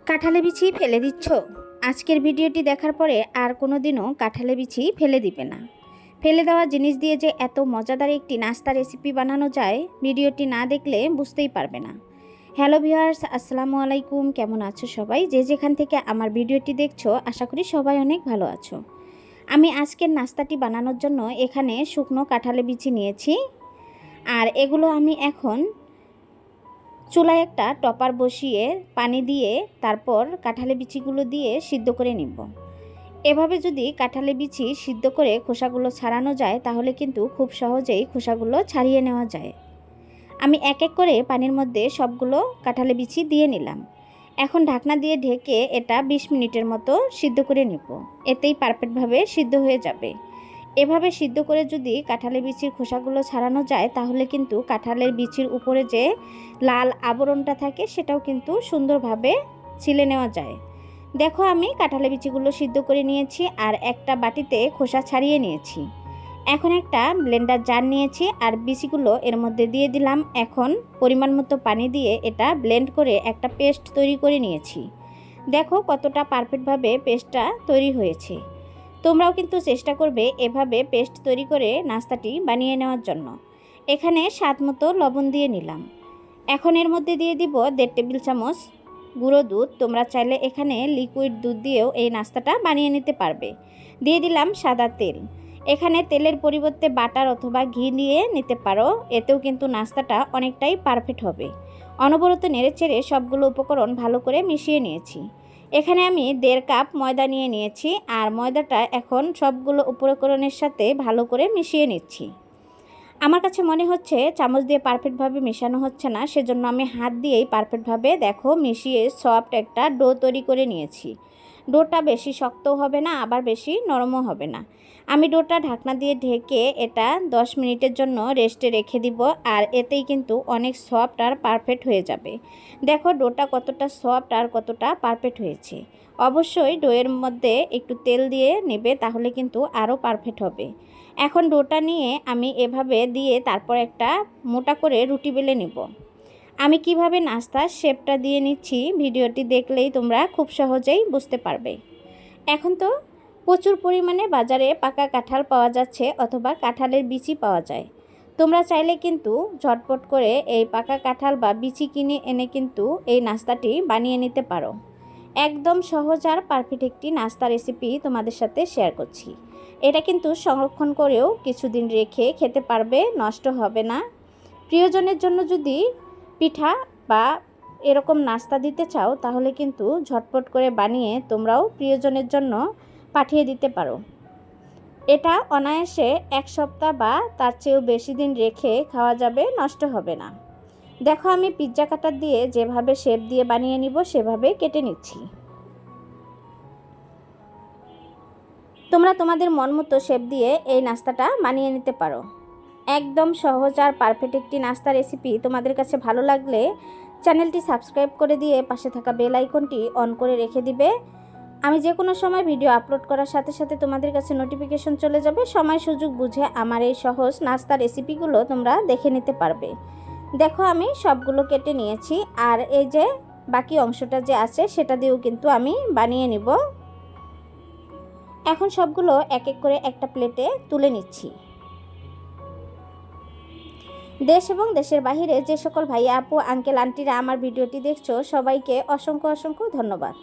কাঁঠালে বিচি ফেলে দিচ্ছ? আজকের ভিডিওটি দেখার পরে আর কোনো দিনও কাঁঠালে বিচি ফেলে দিবে না। ফেলে দেওয়া জিনিস দিয়ে যে এত মজাদার একটি নাস্তা রেসিপি বানানো যায়, ভিডিওটি না দেখলে বুঝতেই পারবে না। হ্যালো ভিউয়ার্স, আসসালামু আলাইকুম। কেমন আছো সবাই? যে যেখান থেকে আমার ভিডিওটি দেখছো, আশা করি সবাই অনেক ভালো আছো। আমি আজকের নাস্তাটি বানানোর জন্য এখানে শুকনো কাঁঠালে বিচি নিয়েছি, আর এগুলো আমি এখন চুলায় একটা টপার বসিয়ে পানি দিয়ে তারপর কাঁঠালে বিচিগুলো দিয়ে সিদ্ধ করে নিব। এভাবে যদি কাঁঠালে বিচি সিদ্ধ করে খোসাগুলো ছাড়ানো যায় তাহলে কিন্তু খুব সহজেই খোসাগুলো ছাড়িয়ে নেওয়া যায়। আমি এক এক করে পানির মধ্যে সবগুলো কাঁঠালে বিচি দিয়ে নিলাম। এখন ঢাকনা দিয়ে ঢেকে এটা 20 মিনিটের মতো সিদ্ধ করে নিব। এতেই পারফেক্টভাবে সিদ্ধ হয়ে যাবে। এভাবে সিদ্ধ করে যদি কাঁঠালের বিচির খোসাগুলো ছাড়ানো যায় তাহলে কিন্তু কাঁঠালের বিচির উপরে যে লাল আবরণটা থাকে সেটাও কিন্তু সুন্দরভাবে ছিলে নেওয়া যায়। দেখো, আমি কাঁঠালের বিচিগুলো সিদ্ধ করে নিয়েছি আর একটা বাটিতে খোসা ছাড়িয়ে নিয়েছি। এখন একটা ব্লেন্ডার জার নিয়েছি আর বিচিগুলো এর মধ্যে দিয়ে দিলাম। এখন পরিমাণ মতো পানি দিয়ে এটা ব্লেন্ড করে একটা পেস্ট তৈরি করে নিয়েছি। দেখো কতটা পারফেক্টভাবে পেস্টটা তৈরি হয়েছে। তোমরাও কিন্তু চেষ্টা করবে এভাবে পেস্ট তৈরি করে নাস্তাটি বানিয়ে নেওয়ার জন্য। এখানে স্বাদ মতো লবণ দিয়ে নিলাম। এখন এর মধ্যে দিয়ে দিব 1.5 টেবিল চামচ গুঁড়ো দুধ। তোমরা চাইলে এখানে লিকুইড দুধ দিয়েও এই নাস্তাটা বানিয়ে নিতে পারবে। দিয়ে দিলাম সাদা তেল। এখানে তেলের পরিবর্তে বাটার অথবা ঘি দিয়ে নিতে পারো, এতেও কিন্তু নাস্তাটা অনেকটাই পারফেক্ট হবে। অনবরত নেড়েচেড়ে সবগুলো উপকরণ ভালো করে মিশিয়ে নিয়েছি। এখানে আমি 1.5 কাপ ময়দা নিয়ে নিয়েছি আর ময়দাটা এখন সবগুলো উপকরণের সাথে ভালো করে মিশিয়ে নিচ্ছি। আমার কাছে মনে হচ্ছে চামচ দিয়ে পারফেক্টভাবে মেশানো হচ্ছে না, সেজন্য আমি হাত দিয়েই পারফেক্টভাবে দেখো মিশিয়ে সফট একটা ডো তৈরি করে নিয়েছি। ডোটা বেশি শক্তও হবে না আবার বেশি নরমও হবে না। আমি ডোটা ঢাকনা দিয়ে ঢেকে এটা 10 মিনিটের জন্য রেস্টে রেখে দিব, আর এতেই কিন্তু অনেক সফট আর পারফেক্ট হয়ে যাবে। দেখো ডোটা কতটা সফট আর কতটা পারফেক্ট হয়েছে। অবশ্যই ডোয়ের মধ্যে একটু তেল দিয়ে নেবে, তাহলে কিন্তু আরও পারফেক্ট হবে। এখন ডোটা নিয়ে আমি এভাবে দিয়ে তারপর একটা মোটা করে রুটি বেলে নিব। আমি কিভাবে নাস্তার শেপটা দিয়ে নিচ্ছি ভিডিওটি দেখলেই তোমরা খুব সহজেই বুঝতে পারবে। এখন তো প্রচুর পরিমাণে বাজারে পাকা কাঁঠাল পাওয়া যাচ্ছে অথবা কাঁঠালের বিচি পাওয়া যায়। তোমরা চাইলে কিন্তু ঝটপট করে এই পাকা কাঁঠাল বা বিচি কিনে এনে কিন্তু এই নাস্তাটি বানিয়ে নিতে পারো। একদম সহজ আর পারফেক্ট একটি নাস্তা রেসিপি তোমাদের সাথে শেয়ার করছি। এটা কিন্তু সংরক্ষণ করেও কিছুদিন রেখে খেতে পারবে, নষ্ট হবে না। প্রিয়জনের জন্য যদি পিঠা বা এরকম নাস্তা দিতে চাও তাহলে কিন্তু ঝটপট করে বানিয়ে তোমরাও প্রিয়জনের জন্য পাঠিয়ে দিতে পারো। এটা অনায়াসে 1 সপ্তাহ বা তার চেয়েও বেশি দিন রেখে খাওয়া যাবে, নষ্ট হবে না। দেখো, আমি পিৎজা কাটার দিয়ে যেভাবে শেপ দিয়ে বানিয়ে নিব সেভাবে কেটে নিচ্ছি। তোমরা তোমাদের মন মতো শেপ দিয়ে এই নাস্তাটা বানিয়ে নিতে পারো। একদম সহজ আর পারফেক্ট একটি নাস্তা রেসিপি তোমাদের কাছে ভালো লাগলে চ্যানেলটি সাবস্ক্রাইব করে দিয়ে পাশে থাকা বেল আইকনটি অন করে রেখে দিবে। আমি যে কোনো সময় ভিডিও আপলোড করার সাথে সাথে তোমাদের কাছে নোটিফিকেশন চলে যাবে। সময় সুযোগ বুঝে আমার এই সহজ নাস্তা রেসিপিগুলো তোমরা দেখে নিতে পারবে। দেখো, আমি সবগুলো কেটে নিয়েছি আর এই যে বাকি অংশটা যে আছে সেটা দিয়েও কিন্তু আমি বানিয়ে নিব। এখন সবগুলো এক এক করে একটা প্লেটে তুলে নিচ্ছি। দেশ এবং দেশের বাইরে যে সকল ভাই আপু আঙ্কেল আন্টিরা আমার ভিডিওটি দেখছো সবাইকে অসংখ্য অসংখ্য ধন্যবাদ।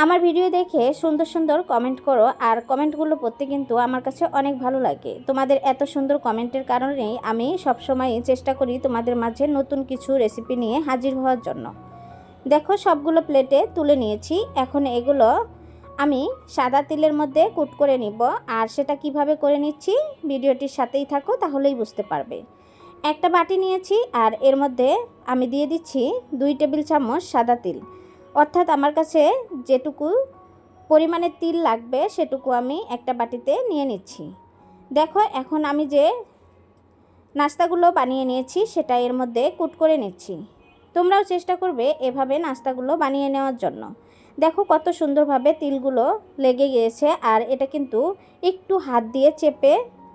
আমার ভিডিও দেখে সুন্দর সুন্দর কমেন্ট করো, আর কমেন্টগুলো পড়তে কিন্তু আমার কাছে অনেক ভালো লাগে। তোমাদের এত সুন্দর কমেন্টের কারণেই আমি সবসময় চেষ্টা করি তোমাদের মাঝে নতুন কিছু রেসিপি নিয়ে হাজির হওয়ার জন্য। দেখো, সবগুলো প্লেটে তুলে নিয়েছি। এখন এগুলো আমি সাদা তিলের মধ্যে কুট করে নিব, আর সেটা কিভাবে করে নিচ্ছি ভিডিওটির সাথেই থাকো, তাহলেই বুঝতে পারবে। একটা বাটি নিয়েছি আর এর মধ্যে আমি দিয়ে দিচ্ছি 2 টেবিল চামচ সাদা তিল, অর্থাৎ আমার কাছে যেটুকু পরিমাণে তিল লাগবে সেটুকু আমি একটা বাটিতে নিয়ে নিচ্ছি। দেখো, এখন আমি যে নাস্তাগুলো বানিয়ে নিয়েছি সেটা এর মধ্যে কুট করে নিচ্ছি। তোমরাও চেষ্টা করবে এভাবে নাস্তাগুলো বানিয়ে নেওয়ার জন্য। দেখো কত সুন্দরভাবে তিলগুলো লেগে গিয়েছে, আর এটা কিন্তু একটু হাত দিয়ে চেপে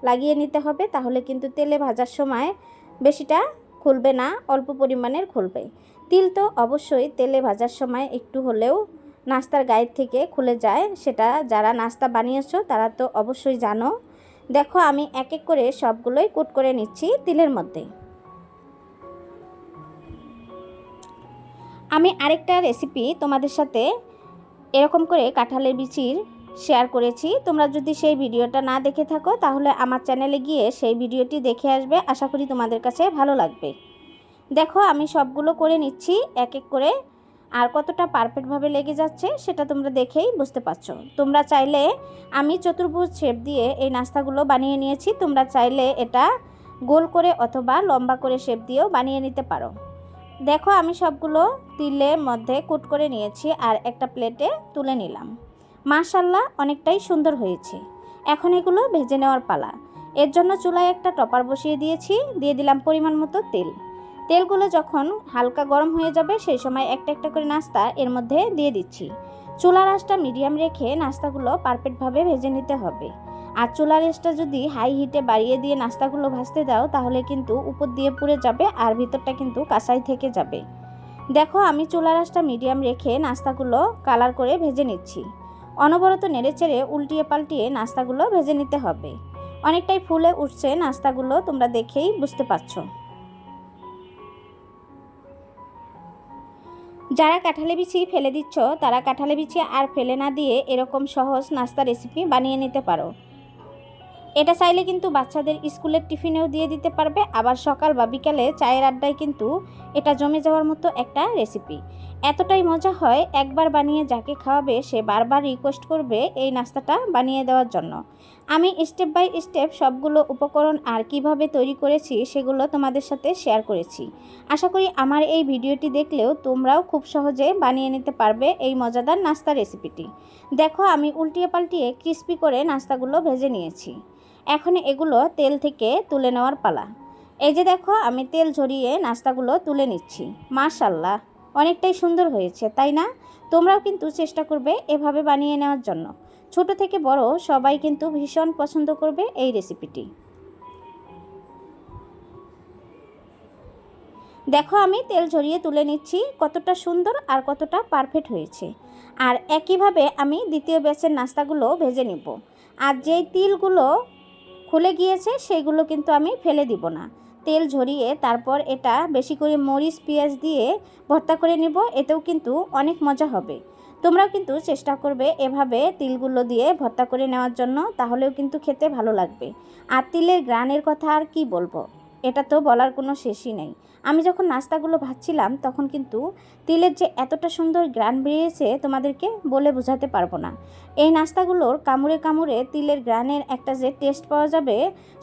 লাগিয়ে নিতে হবে, তাহলে কিন্তু তেলে ভাজার সময় বেশিটা খুলবে না, অল্প পরিমাণের খুলবে। তিল তো অবশ্যই তেলে ভাজার সময় একটু হলেও নাস্তার গায়ের থেকে খুলে যায়, সেটা যারা নাস্তা বানিয়েছো তারা তো অবশ্যই জানো। দেখো আমি এক এক করে সবগুলোই কুট করে নিচ্ছি তিলের মধ্যে। আমি আরেকটা রেসিপি তোমাদের সাথে এরকম করে কাঁঠালের বিচির শেয়ার করেছি। তোমরা যদি সেই ভিডিওটা না দেখে থাকো তাহলে আমার চ্যানেলে গিয়ে সেই ভিডিওটি দেখে আসবে, আশা করি তোমাদের কাছে ভালো লাগবে। দেখো আমি সবগুলো করে নিচ্ছি এক এক করে, আর কতটা পারফেক্টভাবে লেগে যাচ্ছে সেটা তোমরা দেখেই বুঝতে পারছো। তোমরা চাইলে, আমি চতুর্ভুজ শেপ দিয়ে এই নাস্তাগুলো বানিয়ে নিয়েছি, তোমরা চাইলে এটা গোল করে অথবা লম্বা করে শেপ দিয়েও বানিয়ে নিতে পারো। দেখো আমি সবগুলো তিলের মধ্যে কুট করে নিয়েছি আর একটা প্লেটে তুলে নিলাম। মাশাআল্লাহ অনেকটাই সুন্দর হয়েছে। এখন এগুলো ভেজে নেওয়ার পালা। এর জন্য চুলায় একটা টপার বসিয়ে দিয়েছি, দিয়ে দিলাম পরিমাণ মতো তেল। তেলগুলো যখন হালকা গরম হয়ে যাবে সেই সময় একটা একটা করে নাস্তা এর মধ্যে দিয়ে দিচ্ছি। চুলার আঁচটা মিডিয়াম রেখে নাস্তাগুলো পারফেক্টভাবে ভেজে নিতে হবে। আর চুলার আঁচটা যদি হাই হিটে বাড়িয়ে দিয়ে নাস্তাগুলো ভাজতে দাও তাহলে কিন্তু উপর দিয়ে পুড়ে যাবে আর ভিতরটা কিন্তু কাঁচাই থেকে যাবে। দেখো আমি চুলার আঁচটা মিডিয়াম রেখে নাস্তাগুলো কালার করে ভেজে নিচ্ছি। অনবরত নেড়েচেড়ে উল্টিয়ে পাল্টিয়ে নাস্তাগুলো ভেজে নিতে হবে। অনেকটাই ফুলে উঠছে নাস্তাগুলো, তোমরা দেখেই বুঝতে পারছো। যারা কাঁঠালে বিচি ফেলে দিচ্ছ তারা কাঁঠালে বিচি আর ফেলে না দিয়ে এরকম সহজ নাস্তা রেসিপি বানিয়ে নিতে পারো। এটা চাইলে কিন্তু বাচ্চাদের স্কুলের টিফিনেও দিয়ে দিতে পারবে, আবার সকাল বা বিকালে চায়ের আড্ডায় কিন্তু এটা জমে যাওয়ার মতো একটা রেসিপি। এতটাই মজা হয়, একবার বানিয়ে যাকে খাওয়াবে সে বারবার রিকোয়েস্ট করবে এই নাস্তাটা বানিয়ে দেওয়ার জন্য। আমি স্টেপ বাই স্টেপ সবগুলো উপকরণ আর কিভাবে তৈরি করেছি সেগুলো তোমাদের সাথে শেয়ার করেছি। আশা করি আমার এই ভিডিওটি দেখলেও তোমরাও খুব সহজে বানিয়ে নিতে পারবে এই মজাদার নাস্তা রেসিপিটি। দেখো আমি উল্টিয়ে পাল্টিয়ে ক্রিস্পি করে নাস্তাগুলো ভেজে নিয়েছি। এখন এগুলো তেল থেকে তুলে নেওয়ার পালা। এই যে দেখো আমি তেল ঝরিয়ে নাস্তাগুলো তুলে নিচ্ছি। মাশাআল্লাহ অনেকটাই সুন্দর হয়েছে, তাই না? তোমরাও কিন্তু চেষ্টা করবে এভাবে বানিয়ে নেওয়ার জন্য। ছোট থেকে বড় সবাই কিন্তু ভীষণ পছন্দ করবে এই রেসিপিটি। দেখো আমি তেল ঝরিয়ে তুলে নিচ্ছি, কতটা সুন্দর আর কতটা পারফেক্ট হয়েছে। আর একইভাবে আমি দ্বিতীয় ব্যাচের নাস্তাগুলো ভেজে নিব। আর যেই তিলগুলো খুলে গিয়েছে সেগুলো কিন্তু আমি ফেলে দিব না। তেল ঝরিয়ে তারপর এটা বেশি করে মরিচ পেঁয়াজ দিয়ে ভর্তা করে নিব, এতেও কিন্তু অনেক মজা হবে। তোমরাও কিন্তু চেষ্টা করবে এভাবে তিলগুলো দিয়ে ভর্তা করে নেওয়ার জন্য, তাহলেও কিন্তু খেতে ভালো লাগবে। আর তিলের গ্রানের কথা আর কি বলবো, এটা তো বলার কোনো শেষই নেই। আমি যখন নাস্তাগুলো ভাজছিলাম তখন কিন্তু তিলের যে এতটা সুন্দর গ্রান বেরিয়েছে তোমাদেরকে বলে বোঝাতে পারবো না। এই নাস্তাগুলোর কামড়ে কামড়ে তিলের গ্রানের একটা যে টেস্ট পাওয়া যাবে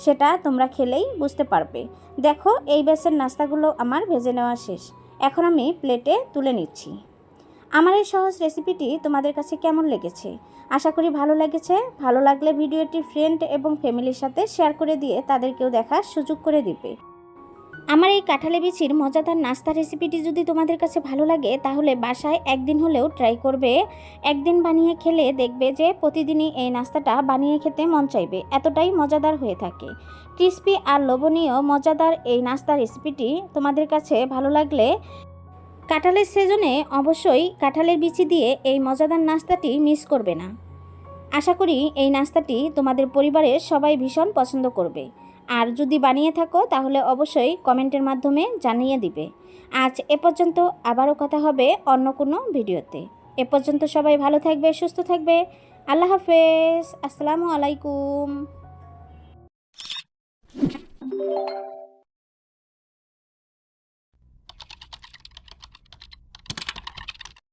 সেটা তোমরা খেলেই বুঝতে পারবে। দেখো এই ব্যাচের নাস্তাগুলো আমার ভেজে নেওয়া শেষ। এখন আমি প্লেটে তুলে নিচ্ছি। আমার এই সহজ রেসিপিটি তোমাদের কাছে কেমন লেগেছে? আশা করি ভালো লেগেছে। ভালো লাগলে ভিডিওটি ফ্রেন্ড এবং ফ্যামিলির সাথে শেয়ার করে দিয়ে তাদেরকেও দেখার সুযোগ করে দিবে। আমার এই কাঁঠালে বিচির মজাদার নাস্তা রেসিপিটি যদি তোমাদের কাছে ভালো লাগে তাহলে বাসায় একদিন হলেও ট্রাই করবে। একদিন বানিয়ে খেলে দেখবে যে প্রতিদিনই এই নাস্তাটা বানিয়ে খেতে মন চাইবে, এতটাই মজাদার হয়ে থাকে। ক্রিস্পি আর লোভনীয় মজাদার এই নাস্তা রেসিপিটি তোমাদের কাছে ভালো লাগলে কাঁঠালের সিজনে অবশ্যই কাঁঠালের বিচি দিয়ে এই মজাদার নাস্তাটি মিস করবে না। আশা করি এই নাস্তাটি তোমাদের পরিবারের সবাই ভীষণ পছন্দ করবে। আর যদি বানিয়ে থাকো তাহলে অবশ্যই কমেন্টের মাধ্যমে জানিয়ে দিবে। আজ এ পর্যন্ত, আবারও কথা হবে অন্য কোনো ভিডিওতে। এ পর্যন্ত সবাই ভালো থাকবে, সুস্থ থাকবে। আল্লাহ হাফেজ। আসসালামু আলাইকুম।